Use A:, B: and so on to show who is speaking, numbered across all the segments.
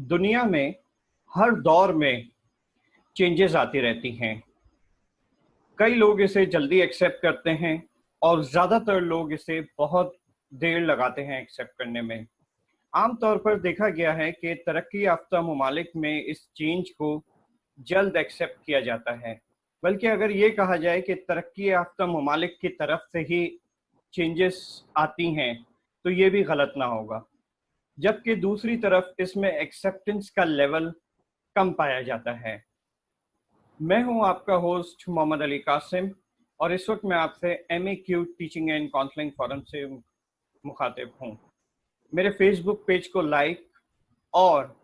A: दुनिया में हर दौर में चेंजेस आती रहती हैं। कई लोग इसे जल्दी एक्सेप्ट करते हैं और ज़्यादातर लोग इसे बहुत देर लगाते हैं एक्सेप्ट करने में। आमतौर पर देखा गया है कि तरक्की याफ्ता ममालिक में इस चेंज को जल्द एक्सेप्ट किया जाता है, बल्कि अगर ये कहा जाए कि तरक्की याफ्ता ममालिक की तरफ से ही चेंजेस आती हैं तो ये भी गलत ना होगा। जबकि दूसरी तरफ इसमें एक्सेप्टेंस का लेवल कम पाया जाता है। मैं हूं आपका होस्ट मोहम्मद अली कासिम और इस वक्त मैं आपसे MAQ teaching and counselling forum से मुखातिब हूं। मेरे फेसबुक पेज को लाइक और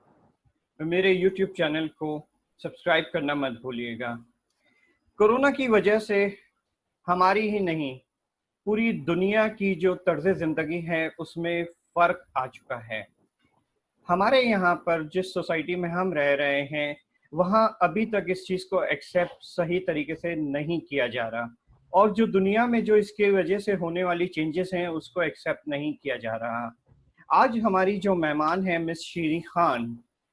A: मेरे यूट्यूब चैनल को सब्सक्राइब करना मत भूलिएगा। कोरोना की वजह से हमारी ही नहीं, पूरी दुनिया की जो तर्ज ज़िंदगी है उसमें फ़र्क आ चुका है। हमारे यहाँ पर जिस सोसाइटी में हम रह रहे हैं वहाँ अभी तक इस चीज़ को एक्सेप्ट सही तरीके से नहीं किया जा रहा, और जो दुनिया में जो इसके वजह से होने वाली चेंजेस हैं उसको एक्सेप्ट नहीं किया जा रहा। आज हमारी जो मेहमान है मिस शीरी खान।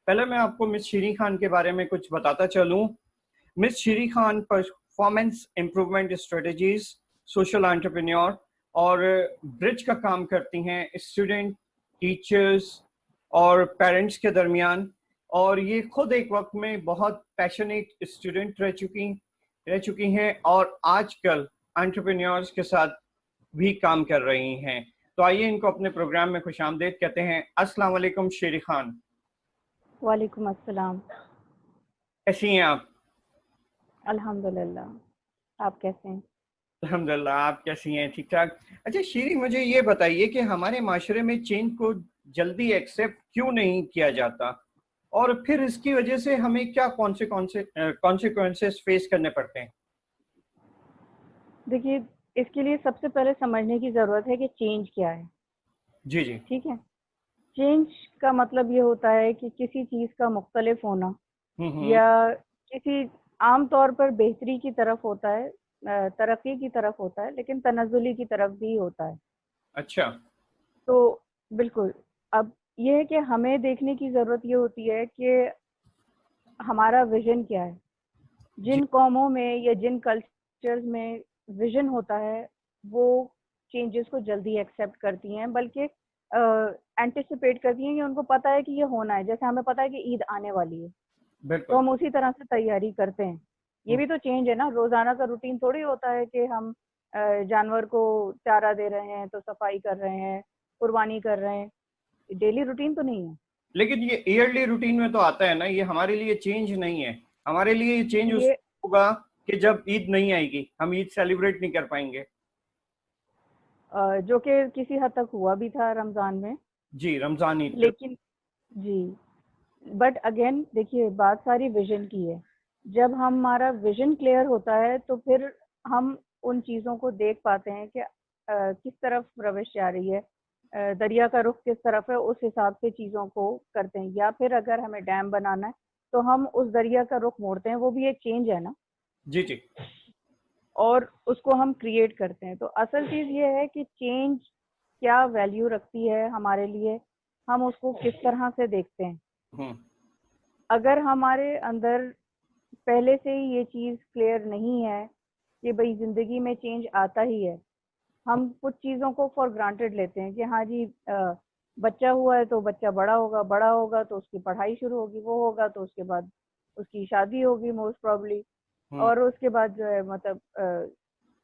A: पहले मैं आपको मिस शीरी खान के बारे में कुछ बताता चलूँ। Miss Sheeri Khan performance improvement strategies, social entrepreneur और ब्रिज का काम करती हैं स्टूडेंट, टीचर्स और पेरेंट्स के दरमियान। और ये खुद एक वक्त में बहुत पैशनेट स्टूडेंट रह चुकी हैं और आजकल एंटरप्रेन्योर्स के साथ भी काम कर रही हैं। तो आइए इनको अपने प्रोग्राम में खुशामदीद कहते हैं। अस्सलाम वालेकुम शीरी खान।
B: वालेकुम अस्सलाम।
A: कैसी हैं आप?
B: अल्हम्दुलिल्लाह, आप कैसे हैं?
A: अल्हम्दुलिल्लाह, आप कैसी हैं? ठीक ठाक। अच्छा शीरी, मुझे ये बताइए कि हमारे माशरे में चेंज को जल्दी एक्सेप्ट क्यों नहीं किया जाता, और फिर इसकी वजह से हमें क्या कौन से कॉन्सिक्वेंसेस फेस करने पड़ते हैं?
B: देखिए, इसके लिए सबसे पहले समझने की ज़रूरत है कि चेंज क्या है।
A: जी जी।
B: ठीक है? चेंज का मतलब ये होता है कि किसी चीज़ का मुख्तलिफ होना
A: हम्म।
B: या किसी आम तौर पर बेहतरी की तरफ होता है, तरक्की की तरफ होता है, लेकिन तनज़्ज़ुली की तरफ भी होता है।
A: अच्छा।
B: तो बिल्कुल, अब ये है कि हमें देखने की ज़रूरत ये होती है कि हमारा विज़न क्या है।
A: जी
B: जिन कौमों में या जिन कल्चर्स में विजन होता है वो चेंजेस को जल्दी एक्सेप्ट करती हैं, बल्कि एंटिसिपेट करती हैं कि उनको पता है कि ये होना है। जैसे हमें पता है कि ईद आने वाली है तो
A: बिल्कुल।
B: हम उसी तरह से तैयारी करते हैं। ये भी तो चेंज है ना, रोजाना का रूटीन थोड़ी होता है कि हम जानवर को चारा दे रहे हैं तो सफाई कर रहे हैं, कुर्बानी कर रहे हैं। डेली रूटीन तो नहीं है
A: लेकिन ये ईयरली रूटीन में तो आता है ना, ये हमारे लिए चेंज नहीं है। हमारे लिए ये चेंज उस
B: ये।
A: होगा कि जब ईद नहीं आएगी, हम ईद सेलिब्रेट नहीं कर पाएंगे।
B: जो कि किसी हद तक हुआ भी था रमजान में,
A: जी, रमजान ईद पे।
B: लेकिन जी, बट अगेन देखिए, बात सारी विजन की है। जब हमारा विजन क्लियर होता है तो फिर हम उन चीज़ों को देख पाते हैं कि किस तरफ रविश जा रही है, दरिया का रुख किस तरफ है, उस हिसाब से चीज़ों को करते हैं। या फिर अगर हमें डैम बनाना है तो हम उस दरिया का रुख मोड़ते हैं, वो भी एक चेंज है ना,
A: जी जी।
B: और उसको हम क्रिएट करते हैं। तो असल चीज़ ये है कि चेंज क्या वैल्यू रखती है हमारे लिए, हम उसको किस तरह से देखते हैं।
A: हम्म।
B: अगर हमारे अंदर पहले से ही ये चीज़ क्लियर नहीं है कि भाई ज़िंदगी में चेंज आता ही है, हम कुछ चीज़ों को फॉर ग्रांटेड लेते हैं कि हाँ जी, बच्चा हुआ है तो बच्चा बड़ा होगा तो उसकी पढ़ाई शुरू होगी, वो होगा तो उसके बाद उसकी शादी होगी मोस्ट प्रॉब्ली,
A: हम्म।
B: और उसके बाद जो है मतलब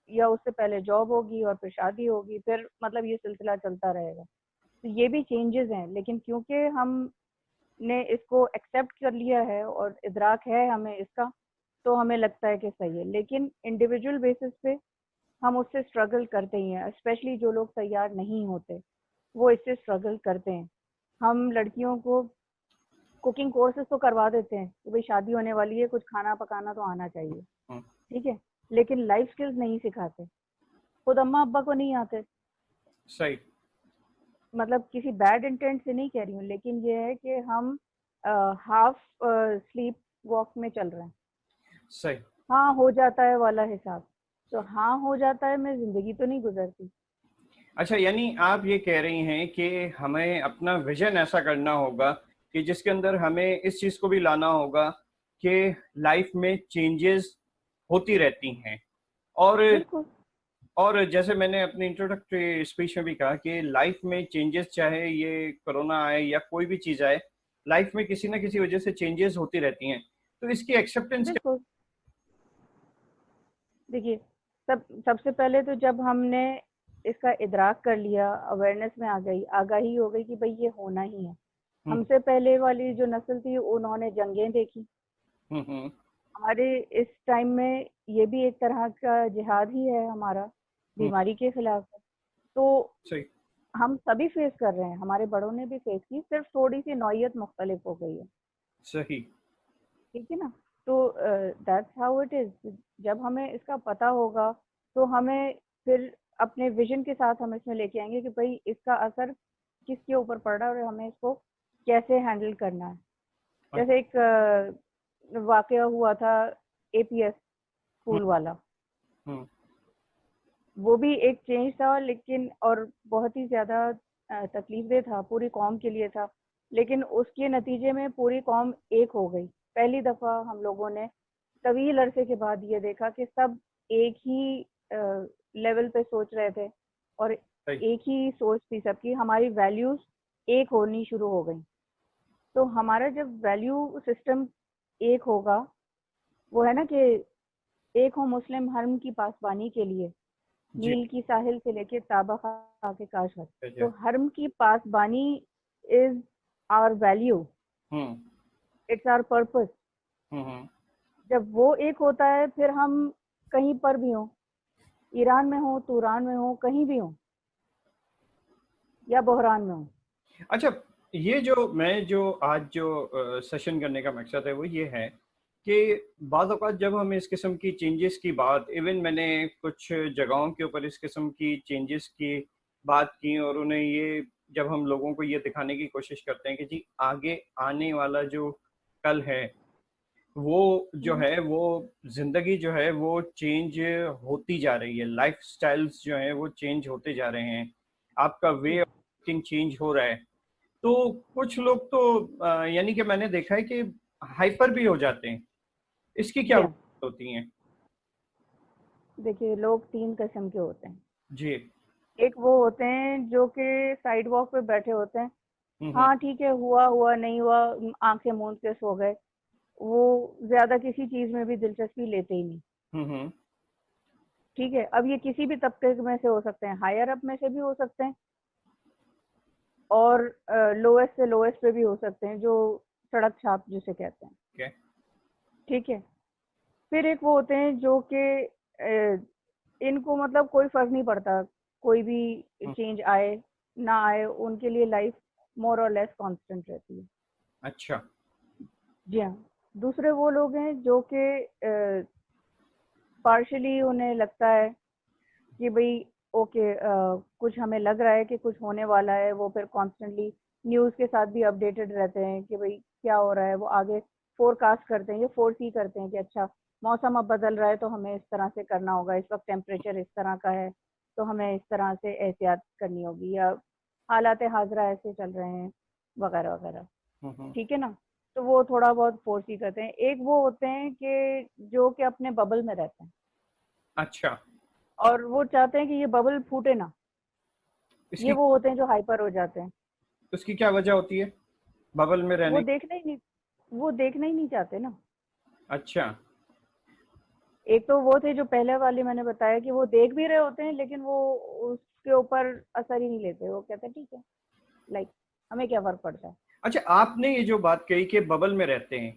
B: या उससे पहले जॉब होगी और फिर शादी होगी, फिर मतलब ये सिलसिला चलता रहेगा। तो ये भी चेंजेस हैं, लेकिन क्योंकि हमने इसको एक्सेप्ट कर लिया है और इदराक है हमें इसका, तो हमें लगता है कि सही है। लेकिन इंडिविजुअल बेसिस पे हम उससे स्ट्रगल करते ही हैं, स्पेशली जो लोग तैयार नहीं होते वो इससे स्ट्रगल करते हैं। हम लड़कियों को कुकिंग कोर्सेज तो करवा देते हैं कि भाई शादी होने वाली है, कुछ खाना पकाना तो आना चाहिए,
A: हम्म।
B: ठीक है, लेकिन लाइफ स्किल्स नहीं सिखाते। खुद अम्मा अब्बा को नहीं आते।
A: सही।
B: मतलब किसी बैड इंटेंट से नहीं कह रही हूँ, लेकिन ये है कि हम हाफ स्लीप वॉक में चल रहे हैं।
A: सही।
B: हाँ हो जाता है वाला हिसाब, तो हाँ हो जाता है, मैं जिंदगी तो नहीं गुजरती।
A: अच्छा, यानी आप ये कह रही हैं कि हमें अपना विजन ऐसा करना होगा कि जिसके अंदर हमें इस चीज को भी लाना होगा कि लाइफ में चेंजेस होती रहती हैं। और
B: बिल्कुल
A: और जैसे मैंने अपनी इंट्रोडक्टरी स्पीच में भी कहा कि लाइफ में चेंजेस, चाहे ये कोरोना आए या कोई भी चीज आए, लाइफ में किसी ना किसी वजह से चेंजेस होती रहती हैं। तो इसकी एक्सेप्टेंस क्या?
B: बिल्कुल। देखिए, सबसे पहले तो जब हमने इसका इदराक कर लिया, अवेयरनेस में आ गई, आगाही हो गई कि भाई ये होना ही है।
A: हम्म
B: हमसे पहले वाली जो नस्ल थी उन्होंने जंगें देखी।
A: हम्म।
B: हमारे इस टाइम में ये भी एक तरह का जिहाद ही है हमारा,
A: हम्म,
B: बीमारी के खिलाफ है। तो
A: सही।
B: हम सभी फेस कर रहे हैं, हमारे बड़ों ने भी फेस की, सिर्फ थोड़ी सी नौयत मुख्तलिफ हो गई है।
A: सही।
B: ठीक है ना? तो दैट्स हाउ इट इज। जब हमें इसका पता होगा तो हमें फिर अपने विजन के साथ हम इसमें लेके आएंगे कि भाई इसका असर किसके ऊपर पड़ रहा है और हमें इसको कैसे हैंडल करना है। जैसे एक वाकया हुआ था, एपीएस
A: हम्म
B: स्कूल वाला।
A: हम्म।
B: वो भी एक चेंज था, लेकिन और बहुत ही ज़्यादा तकलीफदेह था, पूरी कौम के लिए था। लेकिन उसके नतीजे में पूरी कौम एक हो गई। पहली दफ़ा हम लोगों ने तवील अरसे के बाद ये देखा कि सब एक ही लेवल पे सोच रहे थे और
A: सही।
B: एक ही सोच थी सबकी, हमारी वैल्यूज़ एक होनी शुरू हो गई। तो हमारा जब वैल्यू सिस्टम एक होगा, वो है ना कि एक हो मुस्लिम हर्म की पासबानी के लिए,
A: जी।
B: नील की साहिल से लेके ताबा खा के काशर।
A: जी।
B: तो हर्म की पासबानी is our value,
A: hmm
B: it's our purpose.
A: Hmm.
B: जब वो एक होता है फिर हम कहीं पर भी हो, ईरान में हो, तुरान में हो, कहीं भी हो, या बहरान में हो।
A: अच्छा, ये जो मैं जो आज जो सेशन करने का मकसद है वो ये है कि बाद औक़ात जब हम इस किस्म की चेंजेस की बात, इवन मैंने कुछ जगहों के ऊपर इस किस्म की चेंजेस की बात की और उन्हें ये, जब हम लोगों को ये दिखाने की कोशिश करते हैं कि जी आगे आने वाला जो कल है वो जो
B: हम्म,
A: है वो जिंदगी जो है वो चेंज होती जा रही है, लाइफ स्टाइल्स जो है वो चेंज होते जा रहे हैं, आपका वे
B: जी
A: ऑफ थिंकिंग चेंज हो रहा है। तो कुछ लोग तो यानी कि मैंने देखा है कि हाइपर भी हो जाते हैं। इसकी क्या
B: जी हाँ।
A: वजह होती हैं?
B: देखिए, लोग तीन किस्म के होते हैं।
A: जी।
B: एक वो होते हैं जो कि साइड वॉक पे बैठे होते हैं,
A: हम्म
B: हाँ ठीक है, हुआ हुआ, नहीं हुआ, आंखें मूंद के सो गए। वो ज्यादा किसी चीज में भी दिलचस्पी लेते ही नहीं।
A: हम्म।
B: ठीक है, अब ये किसी भी तबके में से हो सकते हैं, हायर अप में से भी हो सकते हैं और लोएस्ट से लोएस्ट पे भी हो सकते हैं, जो सड़क छाप जिसे कहते हैं।
A: ओके।
B: ठीक है। फिर एक वो होते हैं जो कि इनको मतलब कोई फर्क नहीं पड़ता, कोई भी चेंज आए ना आए, उनके लिए लाइफ मोर और लेस कांस्टेंट रहती है।
A: अच्छा।
B: जी हाँ। दूसरे वो लोग हैं जो कि पार्शली उन्हें लगता है कि भाई ओके, कुछ हमें लग रहा है कि कुछ होने वाला है, वो फिर कॉन्स्टेंटली न्यूज़ के साथ भी अपडेटेड रहते हैं कि भाई क्या हो रहा है। वो आगे फोरकास्ट करते हैं, ये फोरसी करते हैं कि अच्छा मौसम अब बदल रहा है तो हमें इस तरह से करना होगा, इस वक्त टेम्परेचर इस तरह का है तो हमें इस तरह से एहतियात करनी होगी, या हालात हाजरा ऐसे चल रहे हैं, वगैरह वगैरह।
A: हम्म।
B: ठीक है ना? तो वो थोड़ा बहुत फोर्सी करते हैं। एक वो होते हैं कि जो कि अपने बबल में रहते हैं
A: अच्छा।
B: और वो चाहते हैं कि ये बबल फूटे ना। ये
A: इसकी
B: वो होते हैं जो हाइपर हो जाते हैं।
A: उसकी क्या वजह होती है बबल में
B: वो
A: रहने की?
B: देखना ही नहीं वो देखना ही नहीं चाहते ना।
A: अच्छा।
B: एक तो वो थे जो पहले वाले मैंने बताया कि वो देख भी रहे होते हैं लेकिन वो उसके ऊपर असर ही नहीं लेते। वो कहते हैं ठीक है, लाइक हमें क्या फर्क पड़ता है।
A: अच्छा, आपने ये जो बात कही कि बबल में रहते हैं,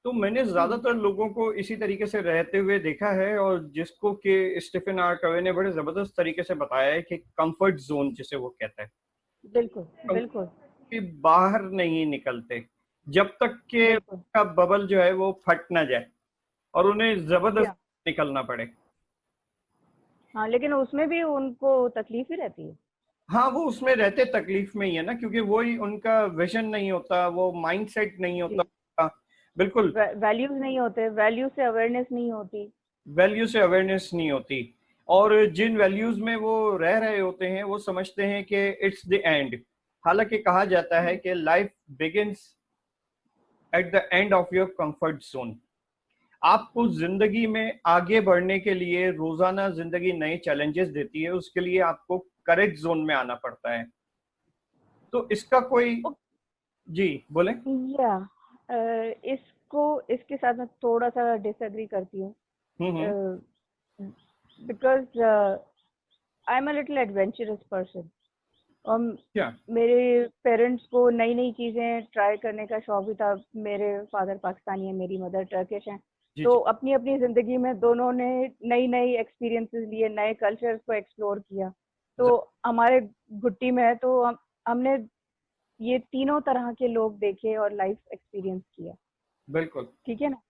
A: तो मैंने
B: हम्म,
A: ज्यादातर लोगों को इसी तरीके से रहते हुए देखा है, और जिसको कि स्टीफन आर कवे ने बड़े जबरदस्त तरीके से बताया है कि कंफर्ट जोन जिसे वो कहता है,
B: बिल्कुल
A: कंफर्ट
B: बिल्कुल
A: के बाहर नहीं निकलते जब तक कि
B: बिल्कुल।
A: उनका बबल जो है वो फट ना जाए और उन्हें
B: जी
A: जबरदस्त
B: हाँ।
A: निकलना पड़े।
B: हाँ, लेकिन उसमें भी उनको तकलीफ ही रहती है।
A: हाँ, वो उसमें रहते तकलीफ में ही है ना, क्योंकि वही उनका विजन नहीं होता, वो माइंडसेट नहीं होता
B: जी,
A: उनका। बिल्कुल।
B: वैल्यूज नहीं होते, वैल्यू से अवेयरनेस नहीं होती।
A: वैल्यू से अवेयरनेस नहीं होती, और जिन वैल्यूज में वो रह रहे होते हैं वो समझते हैं कि इट्स द एंड। हालांकि कहा जाता है
B: हम्म,
A: कि life begins at the end of your comfort zone. आपको जिंदगी में आगे बढ़ने के लिए रोजाना जिंदगी नए चैलेंजेस देती है, उसके लिए आपको करेक्ट जोन में आना पड़ता है। तो इसका कोई, जी बोले।
B: या इसको इसके साथ मैं थोड़ा सा डिसएग्री करती हूँ,
A: hmm.
B: Because I am a little adventurous person. और
A: क्या?
B: मेरे पेरेंट्स को नई नई चीज़ें ट्राई करने का शौक भी था। मेरे फादर पाकिस्तानी है, मेरी मदर टर्किश हैं।
A: जी
B: तो
A: जी।
B: अपनी अपनी ज़िंदगी में दोनों ने नई नई एक्सपीरियंसेस लिए, नए कल्चर्स को एक्सप्लोर किया। तो हमारे घुट्टी में है, तो हमने ये तीनों तरह के लोग देखे और लाइफ एक्सपीरियंस किया।
A: बिल्कुल
B: ठीक है ना?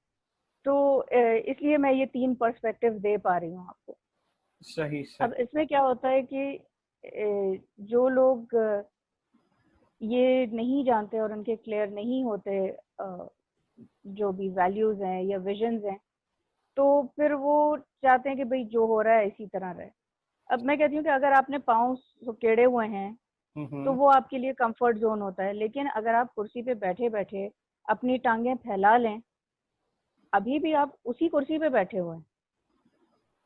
B: तो इसलिए मैं ये 3 पर्सपेक्टिव दे पा रही हूँ आपको।
A: सही
B: अब
A: सही।
B: इसमें क्या होता है कि जो लोग ये नहीं जानते और उनके क्लियर नहीं होते जो भी वैल्यूज हैं या विजन्स हैं, तो फिर वो चाहते हैं कि भाई जो हो रहा है इसी तरह रहे। अब मैं कहती हूँ कि अगर आपने पाँव सुकेड़े हुए हैं तो
A: हम्म।
B: वो आपके लिए कंफर्ट जोन होता है। लेकिन अगर आप कुर्सी पे बैठे बैठे अपनी टांगें फैला लें, अभी भी आप उसी कुर्सी पे बैठे हुए हैं।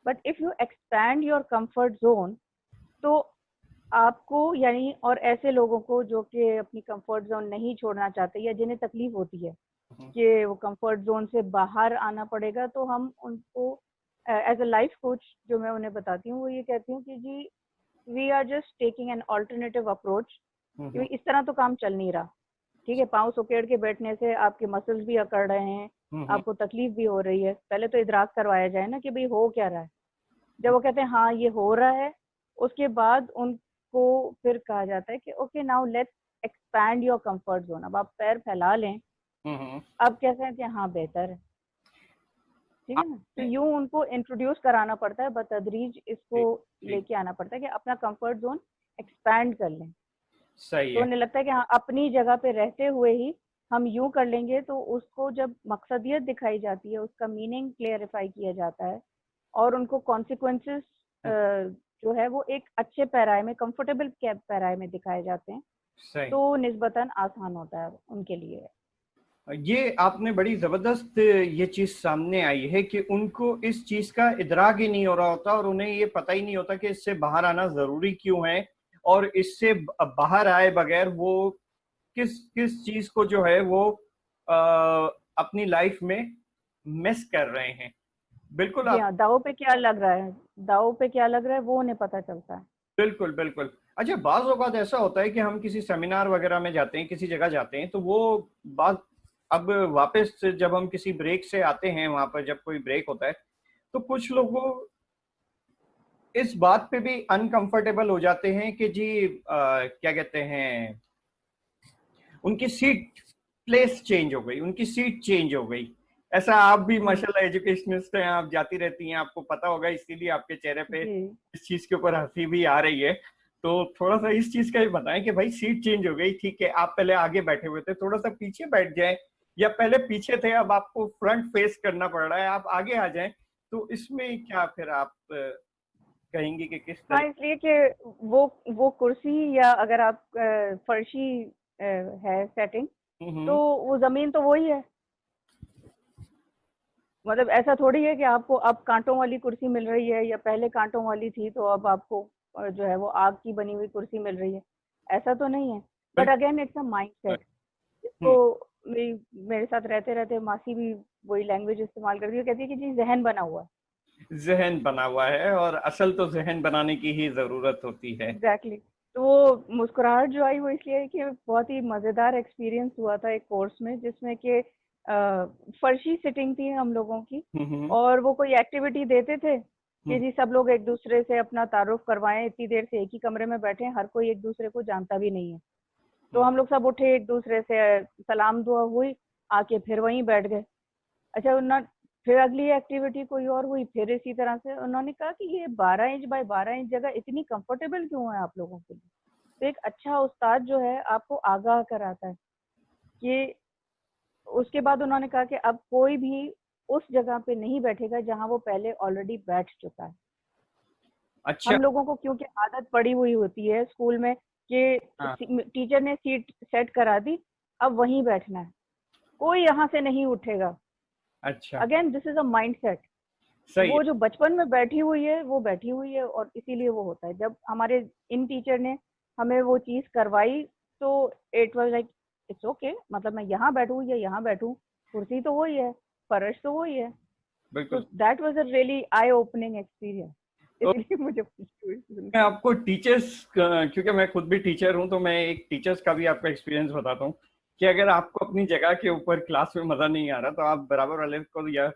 B: But if you expand your comfort zone, तो आपको यानी, और ऐसे लोगों को जो कि अपनी कंफर्ट जोन नहीं छोड़ना चाहते या जिन्हें तकलीफ होती है कि वो कंफर्ट जोन से बाहर आना पड़ेगा, तो हम उनको एज अ लाइफ कोच जो मैं उन्हें बताती हूँ वो ये कहती हूँ कि जी, we are just taking an alternative approach.
A: Hmm.
B: इस तरह तो काम चल नहीं रहा। ठीक है, पाँव सुकेड़ के बैठने से आपके मसल्स भी अकड़ रहे हैं,
A: हम्म।
B: आपको तकलीफ भी हो रही है। पहले तो इदराक करवाया जाए ना कि भाई हो क्या रहा है। जब वो कहते हैं हाँ ये हो रहा है, उसके बाद उनको फिर कहा जाता है कि okay now let's expand your comfort zone. अब आप पैर फैला लें,
A: हम्म।
B: अब कहते हैं कि हाँ बेहतर है। ठीक है ना? तो
A: आपने,
B: यूं उनको इंट्रोड्यूस कराना पड़ता है, बतदरीज इसको
A: ठीक ठीक,
B: लेके आना पड़ता है कि अपना कंफर्ट जोन एक्सपैंड कर लें।
A: सही
B: तो
A: है।
B: उन्हें लगता है कि हाँ अपनी जगह पे रहते हुए ही हम यूं कर लेंगे, तो उसको जब मकसदियत दिखाई जाती है, उसका मीनिंग क्लियरिफाई किया जाता है और उनको कॉन्सिक्वेंसेस जो है वो एक अच्छे पैराए में, कंफर्टेबल पैराए में दिखाए जाते हैं,
A: सही।
B: तो निस्बतन आसान होता है उनके लिए।
A: ये आपने बड़ी जबरदस्त ये चीज सामने आई है कि उनको इस चीज का इदराक ही नहीं हो रहा होता और उन्हें ये पता ही नहीं होता कि इससे बाहर आना जरूरी क्यों है, और इससे बाहर आए बगैर वो किस किस चीज को जो है वो आ, अपनी लाइफ में मिस कर रहे हैं। बिल्कुल
B: जी
A: आप,
B: हाँ, दाव पे क्या लग रहा है, दाव पे क्या लग रहा है वो उन्हें पता चलता है।
A: बिल्कुल बिल्कुल। अच्छा, बाज औक़ात ऐसा होता है कि हम किसी सेमिनार वगैरह में जाते हैं, किसी जगह जाते हैं, तो वो बात, अब वापस जब हम किसी ब्रेक से आते हैं, वहां पर जब कोई ब्रेक होता है, तो कुछ लोगों इस बात पे भी अनकंफर्टेबल हो जाते हैं कि जी क्या कहते हैं, उनकी सीट प्लेस चेंज हो गई, उनकी सीट चेंज हो गई। ऐसा आप भी
B: हम्म,
A: माशाल्लाह एजुकेशनिस्ट हैं, आप जाती रहती हैं, आपको पता होगा, इसीलिए आपके चेहरे पे
B: जी।
A: इस चीज के ऊपर हंसी भी आ रही है। तो थोड़ा सा इस चीज का भी बताएं कि भाई सीट चेंज हो गई, ठीक है, आप पहले आगे बैठे हुए थे, थोड़ा सा पीछे बैठ जाएं, या पहले पीछे थे अब आपको फ्रंट फेस करना पड़ रहा है, आप आगे आ जाएं। तो इसमें क्या फिर आप कहेंगे कि किस
B: हाँ,
A: तरीके?
B: इसलिए कि वो कुर्सी, या अगर आप फर्शी है सेटिंग, तो
A: हम्म।
B: वो जमीन तो वही है। मतलब ऐसा थोड़ी है कि आपको अब कांटों वाली कुर्सी मिल रही है या पहले कांटों वाली थी तो अब आपको जो है वो आग की बनी हुई कुर्सी मिल रही है। ऐसा तो नहीं है। बट
A: बिल्कुल।
B: Again it's a mind set. इसको
A: हम्म।
B: मेरे साथ रहते रहते मासी भी वही लैंग्वेज इस्तेमाल करती है, कहती है कि जी जहन बना हुआ है।
A: जहन बना हुआ है, और असल तो जहन बनाने की ही जरूरत होती है।
B: एग्जैक्टली। तो वो मुस्कुराहट जो आई वो इसलिए है कि बहुत ही मजेदार एक्सपीरियंस हुआ था एक कोर्स में, जिसमें कि फर्शी सिटिंग थी हम लोगों की।
A: हम्म।
B: और वो कोई एक्टिविटी देते थे कि
A: हम्म।
B: जी सब लोग एक दूसरे से अपना तारुफ करवाएं। इतनी देर से एक ही कमरे में बैठे हैं, हर कोई एक दूसरे को जानता भी नहीं है। तो
A: हम्म।
B: हम लोग सब उठे, एक दूसरे से सलाम दुआ हुई, आके फिर वहीं बैठ गए। अच्छा, उन्होंने फिर अगली एक्टिविटी कोई और हुई, फिर इसी तरह से उन्होंने कहा कि ये 12 इंच बाय 12 इंच जगह इतनी कंफर्टेबल क्यों है आप लोगों के लिए। तो एक अच्छा उस्ताद जो है आपको आगाह कराता है कि, उसके बाद उन्होंने कहा कि अब कोई भी उस जगह पे नहीं बैठेगा जहां वो पहले ऑलरेडी बैठ चुका है।
A: अच्छा।
B: हम लोगों को क्योंकि आदत पड़ी हुई होती है स्कूल में कि
A: हाँ।
B: टीचर ने सीट सेट करा दी, अब वहीं बैठना है। कोई यहाँ से नहीं उठेगा।
A: अच्छा,
B: again this is a mindset.
A: सही है।
B: वो जो बचपन में बैठी हुई है वो बैठी हुई है, और इसीलिए वो होता है। जब हमारे इन टीचर ने हमें वो चीज करवाई तो it was like it's okay, मतलब मैं यहाँ बैठूं या यहाँ बैठूं, कुर्सी तो वही है, फर्श तो वही है। तो
A: बिल्कुल।
B: That was a really I opening experience.
A: तो
B: इसलिए मुझे खुशी हुई सुन
A: मैं
B: के।
A: आपको टीचर्स, क्योंकि मैं खुद भी टीचर हूं, तो मैं एक टीचर्स का भी आपको एक्सपीरियंस बताता हूँ कि अगर आपको अपनी जगह के ऊपर क्लास में मजा नहीं आ रहा, तो आप बराबर वाले को या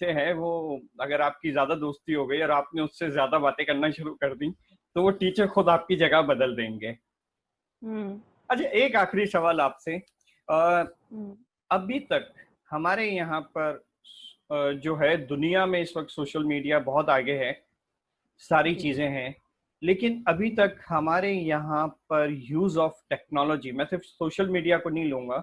A: से है वो, अगर आपकी ज्यादा दोस्ती हो गई और आपने उससे ज्यादा बातें करना शुरू कर दी, तो वो टीचर खुद आपकी जगह बदल देंगे।
B: हम्म।
A: अच्छा, एक आखिरी सवाल आपसे।
B: हम्म।
A: अभी तक हमारे यहाँ पर जो है दुनिया में इस वक्त सोशल मीडिया बहुत आगे है, सारी
B: जी।
A: चीजें हैं, लेकिन अभी तक हमारे यहाँ पर यूज ऑफ टेक्नोलॉजी, मैं सिर्फ सोशल मीडिया को नहीं लूंगा,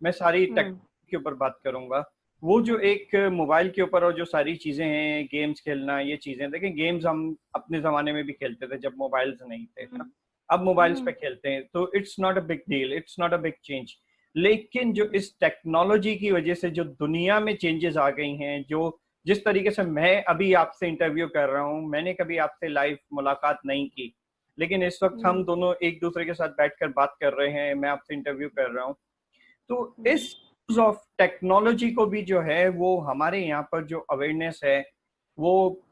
A: मैं सारी
B: हम्म।
A: टेक्नोलॉजी के ऊपर बात करूंगा। वो जो एक मोबाइल के ऊपर और जो सारी चीजें हैं, गेम्स खेलना, ये चीजें देखें, गेम्स हम अपने जमाने में भी खेलते थे जब मोबाइल्स नहीं थे, है ना।
B: हम्म।
A: अब मोबाइल्स पे
B: हम्म।
A: खेलते हैं, तो it's not a big deal, it's not a big change. लेकिन जो इस टेक्नोलॉजी की वजह से जो दुनिया में चेंजेस आ गई हैं, जो जिस तरीके से मैं अभी आपसे इंटरव्यू कर रहा हूं, मैंने कभी आपसे लाइव मुलाकात नहीं की, लेकिन इस वक्त हम
B: हम्म।
A: दोनों एक दूसरे के साथ बैठकर बात कर रहे हैं, मैं आपसे इंटरव्यू कर रहा हूं। तो
B: हम्म।
A: इस यूज ऑफ टेक्नोलॉजी को भी जो है वो हमारे यहाँ पर जो अवेयरनेस है वो,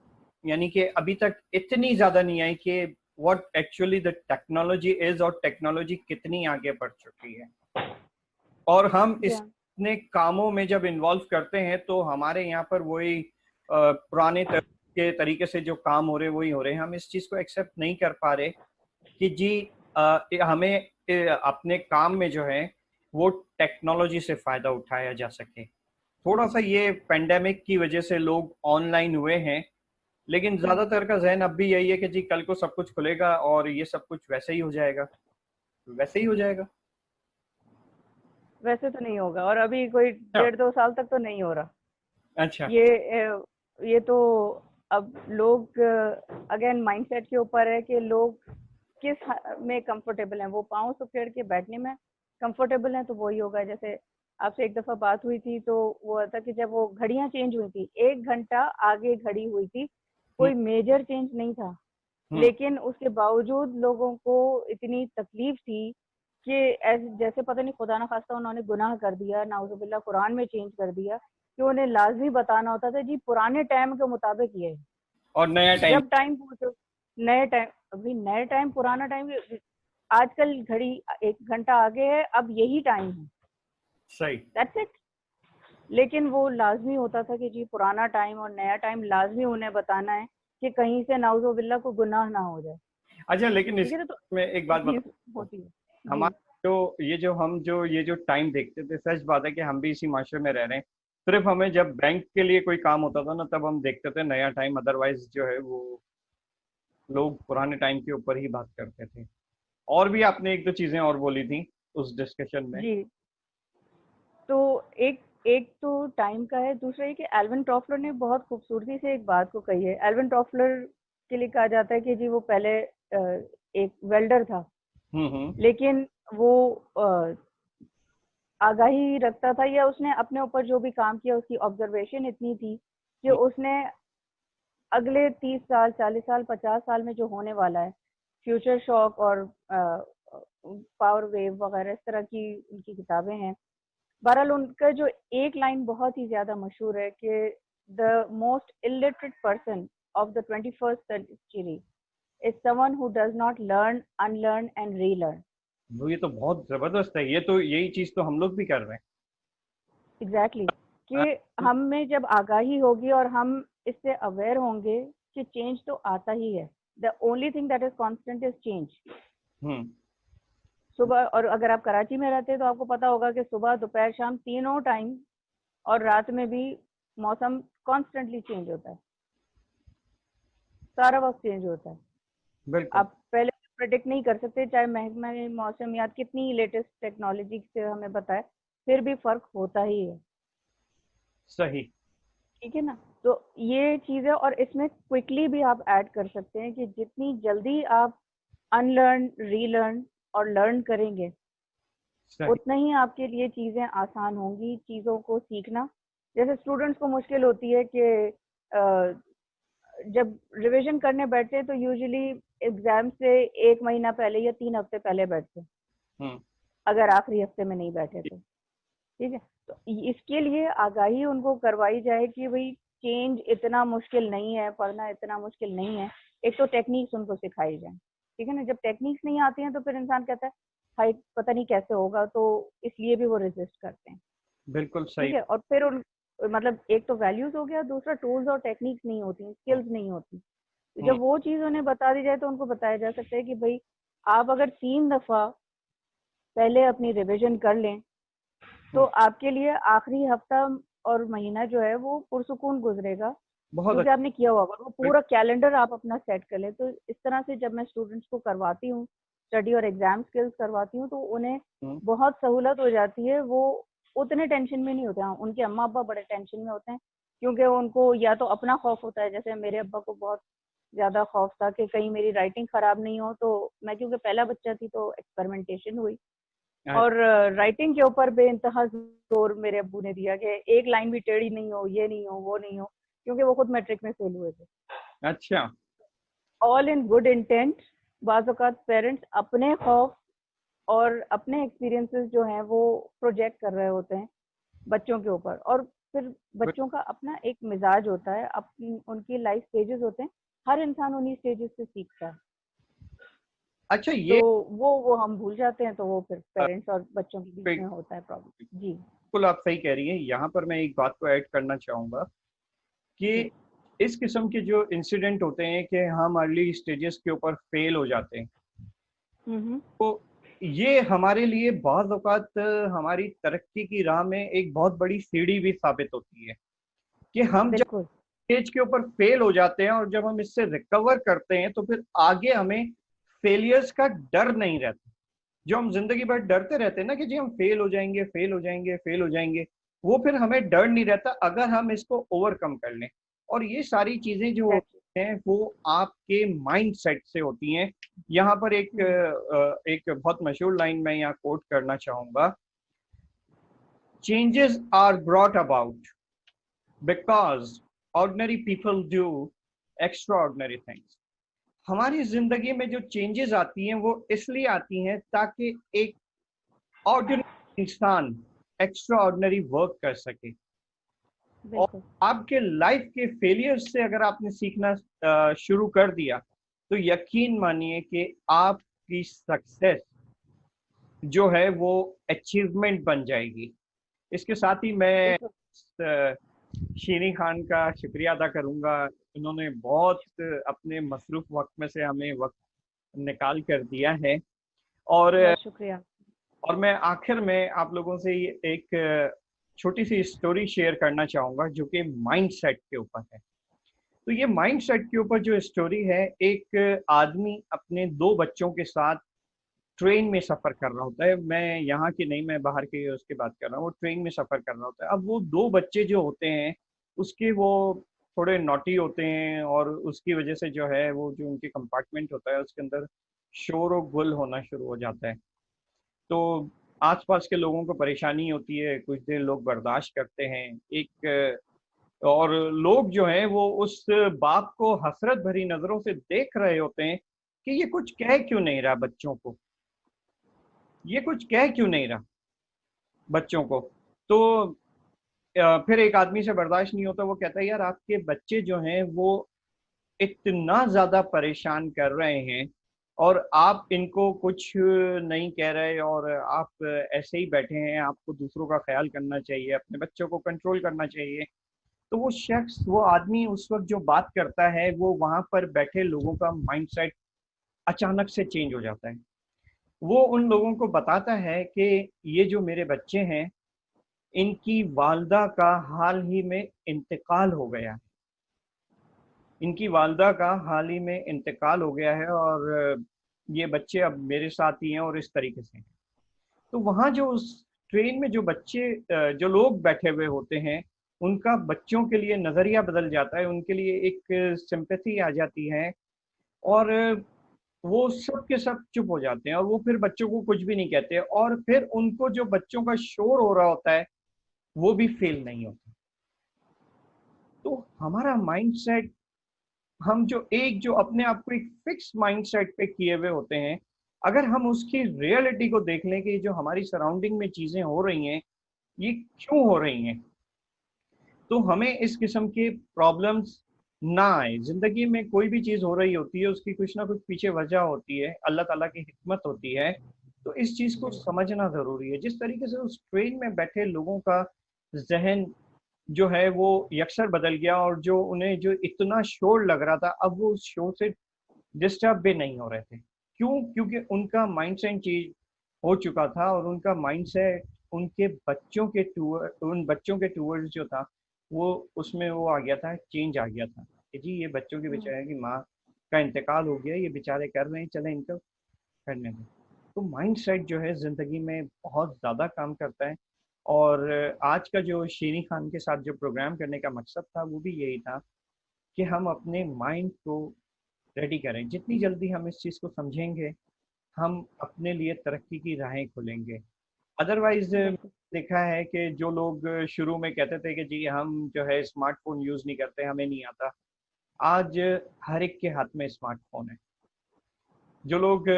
A: यानी कि अभी तक इतनी ज्यादा नहीं आई कि what actually the technology is और टेक्नोलॉजी कितनी आगे बढ़ चुकी है। और हम इस
B: या
A: अपने कामों में जब इन्वॉल्व करते हैं तो हमारे यहाँ पर वही पुराने के तरीके से जो काम हो रहे वही हो रहे हैं। हम इस चीज को एक्सेप्ट नहीं कर पा रहे कि जी हमें अपने काम में जो है वो टेक्नोलॉजी से फायदा उठाया जा सके। थोड़ा सा ये पेंडेमिक की वजह से लोग ऑनलाइन हुए हैं, लेकिन ज्यादातर का जहन अब भी यही है कि जी कल को सब कुछ खुलेगा और ये सब कुछ वैसे ही हो जाएगा, वैसे ही हो जाएगा।
B: वैसे तो नहीं होगा, और अभी कोई
A: अच्छा।
B: 1.5-2 साल तक तो नहीं हो रहा।
A: अच्छा।
B: ये तो अब लोग अगेन माइंडसेट के ऊपर है कि लोग में कंफर्टेबल हैं। वो पाँव सुखेड़ के बैठने में कंफर्टेबल हैं तो वही होगा। जैसे आपसे एक दफा बात हुई थी तो वो था कि जब वो घड़ियां चेंज हुई थी, 1 घंटा आगे घड़ी हुई थी,
A: हम्म।
B: कोई मेजर चेंज नहीं था,
A: हम्म।
B: लेकिन उसके बावजूद लोगों को इतनी तकलीफ थी कि ऐसे जैसे पता नहीं खुदा ना खास्ता उन्होंने गुनाह कर दिया, नाउजुबिल्ला कुरान में चेंज कर दिया कि उन्हें लाजमी बताना होता था जी पुराने टाइम के मुताबिक ये है।
A: और नया टाइम।
B: जब टाइम पूछो नए टाइम, अभी नए टाइम पुराना टाइम, आजकल घड़ी 1 घंटा आगे है, अब यही टाइम है,
A: सही।
B: That's it. लेकिन वो लाजमी होता था कि जी पुराना टाइम और नया टाइम लाजमी उन्हें बताना है कि कहीं से नाउजुबिल्ला को गुनाह ना हो जाए।
A: अच्छा, लेकिन
B: ठीक
A: इस
B: है ना, तो
A: में एक
B: ये
A: बात
B: चीज
A: बताओ,
B: होती है। जी।
A: हमारा जो ये जो टाइम देखते थे, सच बात है कि हम भी इसी माशरे में रह रहे हैं। सिर्फ हमें जब बैंक के लिए कोई काम होता था ना, तब हम देखते थे नया टाइम, अदरवाइज जो है वो लोग पुराने टाइम के ऊपर ही बात करते थे। और भी आपने एक दो चीजें और बोली थी उस डिस्कशन में।
B: जी। तो एक एक तो टाइम का है, दूसरा ये कि एल्विन टॉफलर ने बहुत खूबसूरती से एक बात को कही है। एल्विन टॉफलर के लिए कहा जाता है कि जी वो पहले एक वेल्डर था,
A: हम्म।
B: लेकिन वो आगाही रखता था, या उसने अपने ऊपर जो भी काम किया उसकी ऑब्जर्वेशन इतनी थी कि उसने अगले 30 साल, 40 साल, 50 साल में जो होने वाला है, फ्यूचर शॉक और पावर वेव वगैरह इस तरह की उनकी किताबें हैं। बहरहाल उनका जो एक लाइन बहुत ही ज्यादा मशहूर है कि the most illiterate person of the 21st century is someone who does not learn, unlearn and relearn.
A: वो ये तो बहुत जबरदस्त है, ये तो यही चीज तो हम लोग भी कर रहे
B: एग्जैक्टली
A: हैं।
B: कि हम में जब आगाही होगी और हम इससे अवेयर होंगे कि चेंज तो आता ही है, the only thing that is constant is change.
A: Hmm.
B: सुबह, और अगर आप कराची में रहते हैं तो आपको पता होगा कि सुबह दोपहर शाम तीनों टाइम और रात में भी मौसम कॉन्स्टेंटली चेंज होता है, सारा वक्त चेंज होता है।
A: बिल्कुल।
B: आप पहले प्रेडिक्ट नहीं कर सकते, चाहे महकमा मौसमियात कितनी लेटेस्ट टेक्नोलॉजी से हमें बताए, फिर भी फर्क होता ही है।
A: सही।
B: ठीक है ना, तो ये चीज़ है, और इसमें क्विकली भी आप ऐड कर सकते हैं कि जितनी जल्दी आप अनलर्न, रीलर्न और लर्न करेंगे,
A: सही।
B: उतना ही आपके लिए चीज़ें आसान होंगी, चीज़ों को सीखना। जैसे स्टूडेंट्स को मुश्किल होती है कि जब रिवीजन करने बैठते हैं तो यूजुअली एग्जाम से 1 महीना पहले या 3 हफ्ते पहले बैठते हैं,
A: हम्म।
B: अगर आखिरी हफ्ते में नहीं बैठे तो। ठीक है, तो इसके लिए आगाही उनको करवाई जाए कि भाई चेंज इतना मुश्किल नहीं है, पढ़ना इतना मुश्किल नहीं है। एक तो टेक्निक्स उनको सिखाई जाए, ठीक है ना। जब टेक्निक्स नहीं आती हैं तो फिर इंसान कहता है हाई पता नहीं कैसे होगा, तो इसलिए भी वो रेजिस्ट करते हैं।
A: बिल्कुल
B: ठीक
A: सही।
B: है, और फिर उन मतलब एक तो वैल्यूज हो गया, दूसरा टूल्स और टेक्निक्स नहीं होती,
A: हम्म।
B: स्किल्स नहीं होती। तो
A: हम्म।
B: जब वो चीज उन्हें बता दी जाए तो उनको बताया जा सकता है कि भाई आप अगर 3 दफा पहले अपनी रिवीजन कर लें तो
A: हम्म।
B: आपके लिए आखिरी हफ्ता और महीना जो है वो पुरसुकून गुजरेगा,
A: बहुत
B: क्योंकि आपने किया हुआ होगा। वो
A: अच्छा।
B: पूरा कैलेंडर आप अपना सेट कर लें। तो इस तरह से जब मैं स्टूडेंट्स को करवाती हूँ, स्टडी और एग्जाम स्किल्स करवाती हूँ, तो उन्हें
A: हम्म।
B: बहुत सहूलत हो जाती है। वो उतने टेंशन में नहीं होते हैं। उनके अम्मा अब्बा बड़े टेंशन में होते हैं, क्योंकि उनको या तो अपना खौफ होता है, जैसे मेरे अब्बा को बहुत ज्यादा खौफ था कि कहीं मेरी राइटिंग खराब नहीं हो। तो मैं क्योंकि पहला बच्चा थी तो एक्सपेरिमेंटेशन हुई, और राइटिंग के ऊपर बेइंतहा जोर मेरे अब्बू ने दिया कि एक लाइन भी टेढ़ी नहीं हो, ये नहीं हो, वो नहीं हो, क्योंकि वो खुद मैट्रिक में फेल हुए थे।
A: अच्छा।
B: ऑल इन गुड इंटेंट, बाज़ औक़ात पेरेंट्स अपने खौफ और अपने एक्सपीरियंसेस जो हैं वो प्रोजेक्ट कर रहे होते हैं बच्चों के ऊपर, और फिर बच्चों का अपना एक मिजाज होता है, अपनी उनकी लाइफ स्टेजेस होते हैं। हर इंसान उन्हीं स्टेजेस से सीखता है।
A: अच्छा,
B: तो
A: ये
B: वो हम भूल जाते हैं, तो वो फिर पेरेंट्स और बच्चों के बीच में होता है प्रॉब्लम। जी
A: बिल्कुल आप सही कह रही हैं। यहाँ पर मैं एक बात को ऐड करना चाहूँगा
B: जी।
A: कि इस किस्म के जो इंसिडेंट होते हैं कि हम अर्ली स्टेजेस के ऊपर फेल हो जाते हैं,
B: हम्म।
A: तो ये हमारे लिए बहुत औक़ात हमारी तरक्की की राह में एक बहुत बड़ी सीढ़ी भी साबित होती है कि हम जब
B: बिल्कुल।
A: स्टेज के ऊपर फेल हो जाते हैं और जब हम इससे रिकवर करते हैं तो फिर आगे हमें फेलियर्स का डर नहीं रहता। जो हम जिंदगी भर डरते रहते हैं ना कि जी हम फेल हो जाएंगे, फेल हो जाएंगे, फेल हो जाएंगे, वो फिर हमें डर नहीं रहता अगर हम इसको ओवरकम कर लें। और ये सारी चीजें जो
B: एग्जैक्टली।
A: होती हैं वो आपके माइंड सेट से होती हैं। यहाँ पर एक बहुत मशहूर लाइन मैं यहाँ कोट करना चाहूंगा। Changes are brought about because ordinary people do extraordinary things. हमारी जिंदगी में जो चेंजेस आती हैं वो इसलिए आती हैं ताकि एक ऑर्डिनरी इंसान एक्स्ट्रा ऑर्डिनरी वर्क कर सके। और
B: बिल्कुल।
A: आपके लाइफ के फेलियर्स से अगर आपने सीखना शुरू कर दिया तो यकीन मानिए कि आपकी सक्सेस जो है वो अचीवमेंट बन जाएगी। इसके साथ ही मैं
B: बिल्कुल।
A: शीरी खान का शुक्रिया अदा करूंगा। उन्होंने बहुत अपने मसरूफ वक्त में से हमें वक्त निकाल कर दिया है। और
B: बहुत शुक्रिया।
A: मैं आखिर में आप लोगों से एक छोटी सी स्टोरी शेयर करना चाहूंगा जो कि माइंड सेट के ऊपर है। तो ये माइंड सेट के ऊपर जो स्टोरी है, एक आदमी अपने 2 बच्चों के साथ ट्रेन में सफर कर रहा होता है। मैं यहाँ की नहीं, मैं बाहर की उसकी बात कर रहा हूँ। वो ट्रेन में सफर कर रहा होता है। अब वो 2 बच्चे जो होते हैं उसके वो थोड़े नॉटी होते हैं और उसकी वजह से जो है वो जो उनके कंपार्टमेंट होता है उसके अंदर शोर और गुल होना शुरू हो जाता है। तो आसपास के लोगों को परेशानी होती है, कुछ देर लोग बर्दाश्त करते हैं। एक और लोग जो हैं वो उस बाप को हसरत भरी नजरों से देख रहे होते हैं कि ये कुछ कह क्यों नहीं रहा बच्चों को, ये कुछ कह क्यों नहीं रहा बच्चों को। तो फिर एक आदमी से बर्दाश्त नहीं होता, वो कहता है यार आपके बच्चे जो हैं वो इतना ज्यादा परेशान कर रहे हैं और आप इनको कुछ नहीं कह रहे और आप ऐसे ही बैठे हैं। आपको दूसरों का ख्याल करना चाहिए, अपने बच्चों को कंट्रोल करना चाहिए। तो वो शख्स, वो आदमी उस वक्त जो बात करता है वो वहां पर बैठे लोगों का माइंडसेट अचानक से चेंज हो जाता है। वो उन लोगों को बताता है कि ये जो मेरे बच्चे हैं इनकी वालदा का हाल ही में इंतकाल हो गया है, इनकी वालदा का हाल ही में इंतकाल हो गया है और ये बच्चे अब मेरे साथ ही हैं और इस तरीके से। तो वहाँ जो उस ट्रेन में जो बच्चे जो लोग बैठे हुए होते हैं उनका बच्चों के लिए नज़रिया बदल जाता है, उनके लिए एक सिंपैथी आ जाती है। और वो सब के सब चुप हो जाते हैं और वो फिर बच्चों को कुछ भी नहीं कहते, और फिर उनको जो बच्चों का शोर हो रहा होता है वो भी फेल नहीं होता। तो हमारा माइंडसेट, हम जो अपने आप को एक फिक्स माइंडसेट पे किए हुए होते हैं, अगर हम उसकी रियलिटी को देख लें कि जो हमारी सराउंडिंग में चीजें हो रही हैं ये क्यों हो रही हैं, तो हमें इस किस्म के प्रॉब्लम्स ना आए। जिंदगी में कोई भी चीज हो रही होती है उसकी कुछ ना कुछ पीछे वजह होती है, अल्लाह ताला की हिकमत होती है। तो इस चीज को
B: बिल्कुल।
A: समझना जरूरी है। जिस तरीके से उस ट्रेन में बैठे लोगों का जहन जो है वो यकसर बदल गया, और जो उन्हें जो इतना शोर लग रहा था अब वो उस शोर से डिस्टर्ब भी नहीं हो रहे थे। क्यों? क्योंकि उनका माइंडसेट चेंज हो चुका था, और उनका माइंडसेट उनके बच्चों के उन बच्चों के टूवर्ड्स जो था वो उसमें वो आ गया था, चेंज आ गया था कि जी ये बच्चों के
B: हम्म।
A: बेचारे की माँ का इंतकाल हो गया, ये बेचारे कर रहे हैं, चले इनको करने दें। तो माइंडसेट जो है ज़िंदगी में बहुत ज़्यादा काम करता है। और आज का जो शीरी खान के साथ जो प्रोग्राम करने का मकसद था वो भी यही था कि हम अपने माइंड को रेडी करें। जितनी जल्दी हम इस चीज़ को समझेंगे हम अपने लिए तरक्की की राहें खोलेंगे। अदरवाइज
B: बिल्कुल।
A: देखा है कि जो लोग शुरू में कहते थे कि जी हम जो है स्मार्टफोन यूज़ नहीं करते, हमें नहीं आता, आज हर एक के हाथ में स्मार्टफोन है। जो लोग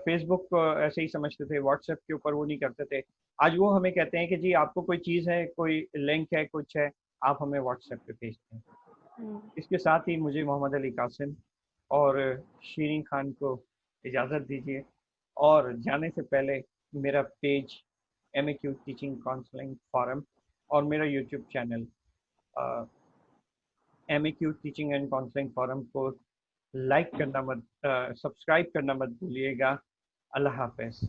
A: फेसबुक को ऐसे ही समझते थे, व्हाट्सएप के ऊपर वो नहीं करते थे, आज वो हमें कहते हैं कि जी आपको कोई चीज़ है, कोई लिंक है, कुछ है, आप हमें व्हाट्सएप पे भेजते हैं।
B: हम्म।
A: इसके साथ ही मुझे मोहम्मद अली कासिम और शीरीन खान को इजाज़त दीजिए। और जाने से पहले मेरा page MAQ teaching counselling forum और मेरा YouTube channel MAQ teaching and counselling forum को लाइक करना मत, सब्सक्राइब करना मत भूलिएगा। अल्लाह हाफ़िज़।